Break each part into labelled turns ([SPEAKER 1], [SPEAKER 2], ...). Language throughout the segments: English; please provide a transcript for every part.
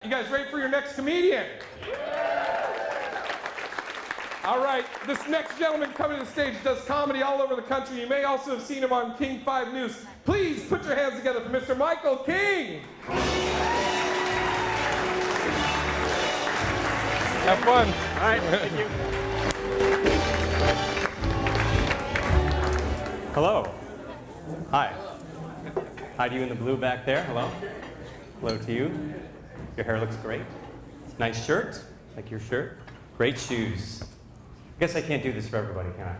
[SPEAKER 1] You guys ready for your next comedian? All right, this next gentleman coming to the stage does comedy all over the country. You may also have seen him on King 5 News. Please put your hands together for Mr. Michael King. Have fun.
[SPEAKER 2] All right, thank you. Hello. Hi. Hi to you in the blue back there. Hello. Hello to you. Your hair looks great. Nice shirt, like your shirt. Great shoes. I guess I can't do this for everybody, can I?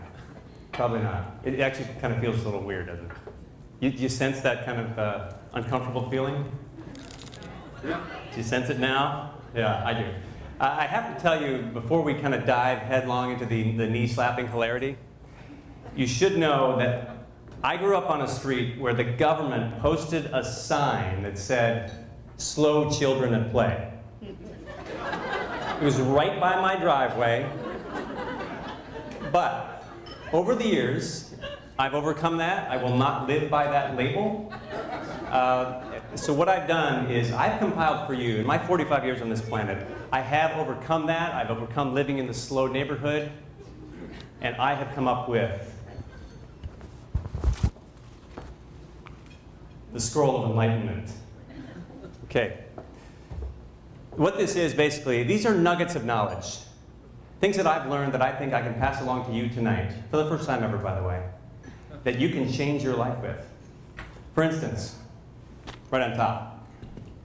[SPEAKER 2] Probably not. It actually kind of feels a little weird, doesn't it? You sense that kind of uncomfortable feeling? Yeah. Do you sense it now? Yeah, I do. I have to tell you, before we kind of dive headlong into the knee-slapping hilarity, you should know that I grew up on a street where the government posted a sign that said, "Slow children at play." It was right by my driveway. But over the years, I've overcome that. I will not live by that label. So what I've done is I've compiled for you, in my 45 years on this planet, I have overcome that. I've overcome living in the slow neighborhood. And I have come up with the Scroll of Enlightenment. Okay. What this is, basically, these are nuggets of knowledge. Things that I've learned that I think I can pass along to you tonight, for the first time ever, by the way, that you can change your life with. For instance, right on top,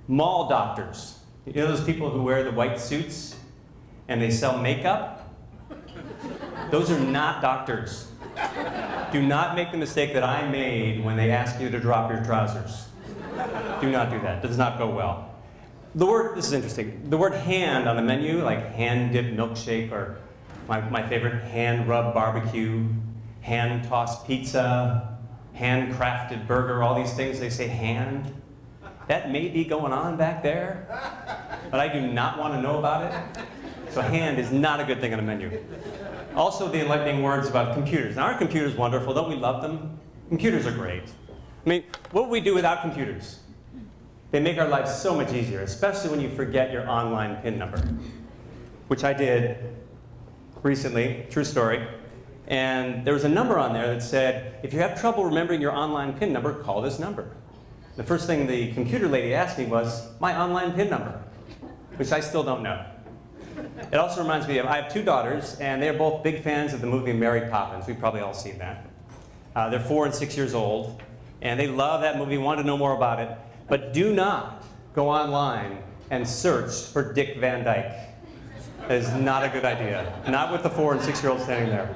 [SPEAKER 2] mall doctors. You know those people who wear the white suits and they sell makeup? Those are not doctors. Do not make the mistake that I made when they asked you to drop your trousers. Do not do that. It does not go well. The word, this is interesting, the word hand on the menu, like hand-dipped milkshake, or my favorite, hand-rubbed barbecue, hand-tossed pizza, handcrafted burger, all these things, they say hand. That may be going on back there, but I do not want to know about it. So hand is not a good thing on a menu. Also, the enlightening words about computers. Now, aren't computers wonderful? Don't we love them? Computers are great. I mean, what would we do without computers? They make our lives so much easier, especially when you forget your online PIN number, which I did recently, true story. And there was a number on there that said, if you have trouble remembering your online PIN number, call this number. The first thing the computer lady asked me was, my online PIN number, which I still don't know. It also reminds me of, I have two daughters, and they're both big fans of the movie Mary Poppins. We've probably all seen that. They're 4 and 6 years old, and they love that movie, want to know more about it. But do not go online and search for Dick Van Dyke. That is not a good idea. Not with the 4 and 6 year olds standing there.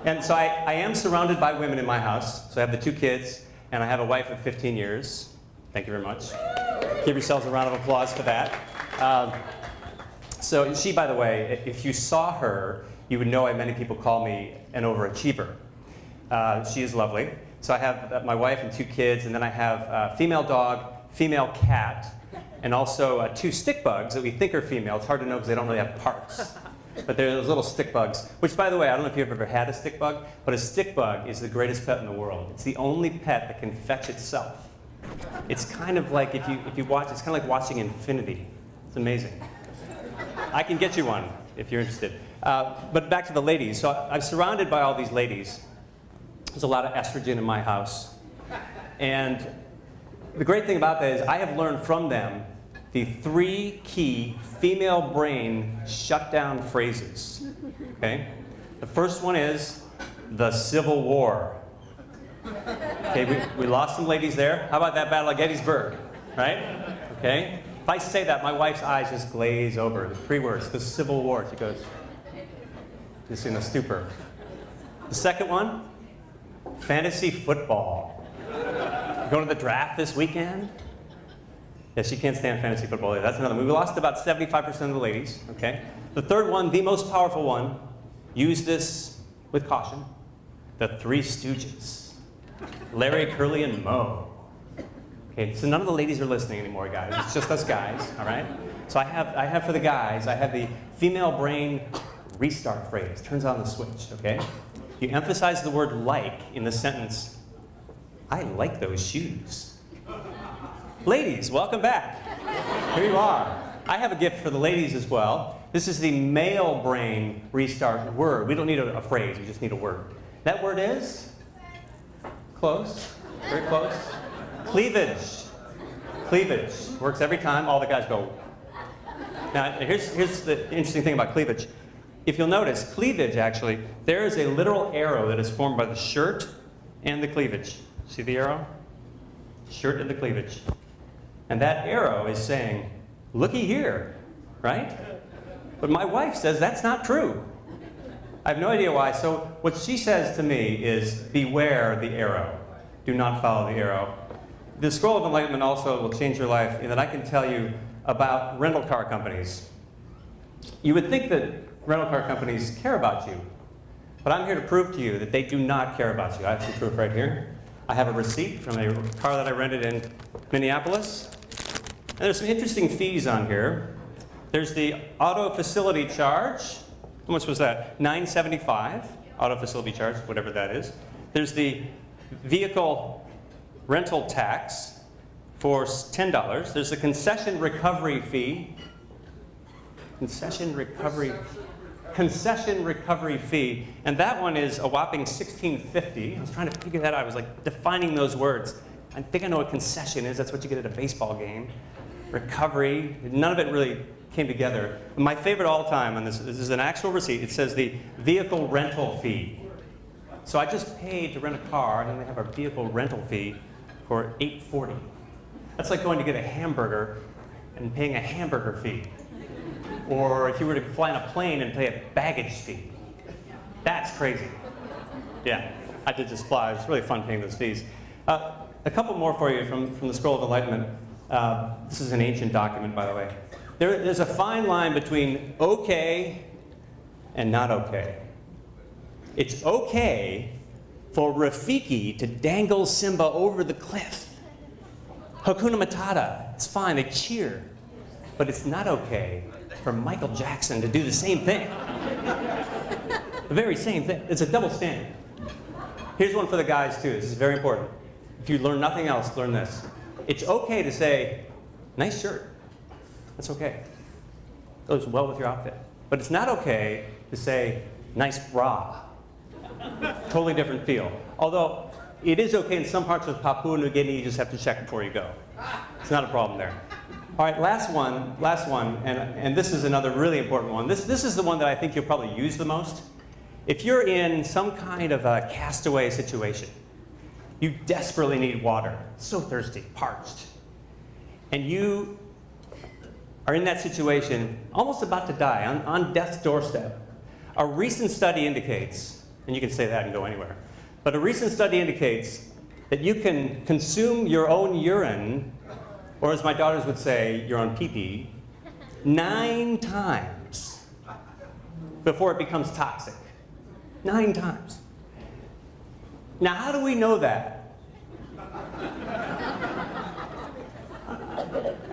[SPEAKER 2] And so I am surrounded by women in my house. So I have the 2 kids, and I have a wife of 15 years. Thank you very much. Give yourselves a round of applause for that. So she, by the way, if you saw her, you would know many people call me an overachiever. She is lovely. So I have my wife and 2 kids, and then I have a female dog, female cat, and also 2 stick bugs that we think are female. It's hard to know because they don't really have parts. But they're those little stick bugs, which, by the way, I don't know if you've ever had a stick bug, but a stick bug is the greatest pet in the world. It's the only pet that can fetch itself. It's kind of like, if you watch, it's kind of like watching infinity. It's amazing. I can get you one if you're interested. But back to the ladies. So I'm surrounded by all these ladies. There's a lot of estrogen in my house. And the great thing about that is I have learned from them the 3 key female brain shutdown phrases. Okay? The first one is the Civil War. Okay, we lost some ladies there. How about that Battle of Gettysburg? Right? Okay? If I say that, my wife's eyes just glaze over. The 3 words, the Civil War. She goes, just in a stupor. The second one, fantasy football. Going to the draft this weekend? Yeah, she can't stand fantasy football. That's another one. We lost about 75% of the ladies, okay? The third one, the most powerful one, use this with caution, the 3 Stooges. Larry, Curly, and Moe. Okay, so none of the ladies are listening anymore, guys. It's just us guys, all right? So I have for the guys, I have the female brain restart phrase. Turns on the switch, okay? You emphasize the word like in the sentence, I like those shoes. Ladies, welcome back. Here you are. I have a gift for the ladies as well. This is the male brain restart word. We don't need a phrase, we just need a word. That word is? Close. Very close. Cleavage. Cleavage. Works every time. All the guys go. Now, here's the interesting thing about cleavage. If you'll notice, cleavage actually, there is a literal arrow that is formed by the shirt and the cleavage. See the arrow? Shirt and the cleavage. And that arrow is saying, looky here, right? But my wife says that's not true. I have no idea why. So what she says to me is, beware the arrow. Do not follow the arrow. The Scroll of Enlightenment also will change your life in that I can tell you about rental car companies. You would think that rental car companies care about you, but I'm here to prove to you that they do not care about you. I have some proof right here. I have a receipt from a car that I rented in Minneapolis. And there's some interesting fees on here. There's the auto facility charge. How much was that? $9.75, auto facility charge, whatever that is. There's the vehicle rental tax for $10. There's a concession recovery fee. Concession recovery fee. And that one is a whopping $16.50. I was trying to figure that out. I was like defining those words. I think I know what concession is. That's what you get at a baseball game. Recovery. None of it really came together. My favorite all time on this is an actual receipt. It says the vehicle rental fee. So I just paid to rent a car, and then they have our vehicle rental fee for $8.40. That's like going to get a hamburger and paying a hamburger fee. Or if you were to fly on a plane and pay a baggage fee. That's crazy. Yeah, I did just fly. It was really fun paying those fees. A couple more for you from the Scroll of Enlightenment. This is an ancient document, by the way. There's a fine line between okay and not okay. It's okay for Rafiki to dangle Simba over the cliff. Hakuna Matata, it's fine, they cheer. But it's not okay for Michael Jackson to do the same thing. The very same thing. It's a double standard. Here's one for the guys, too. This is very important. If you learn nothing else, learn this. It's okay to say, nice shirt. That's okay. Goes well with your outfit. But it's not okay to say, nice bra. Totally different feel. Although, it is okay in some parts of Papua New Guinea, you just have to check before you go. It's not a problem there. All right, last one, and this is another really important one. This is the one that I think you'll probably use the most. If you're in some kind of a castaway situation, you desperately need water, so thirsty, parched, and you are in that situation, almost about to die, on death's doorstep. A recent study indicates, and you can say that and go anywhere, but a recent study indicates that you can consume your own urine, or as my daughters would say, your own pee-pee, 9 times before it becomes toxic. 9 times. Now, how do we know that?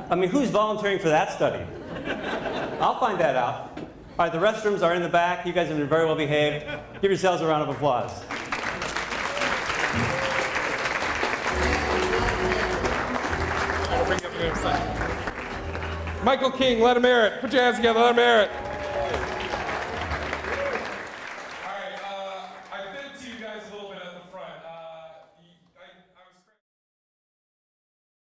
[SPEAKER 2] I mean, who's volunteering for that study? I'll find that out. All right, the restrooms are in the back. You guys have been very well behaved. Give yourselves a round of applause.
[SPEAKER 1] Michael King, let him hear it. Put your hands together, let him hear it.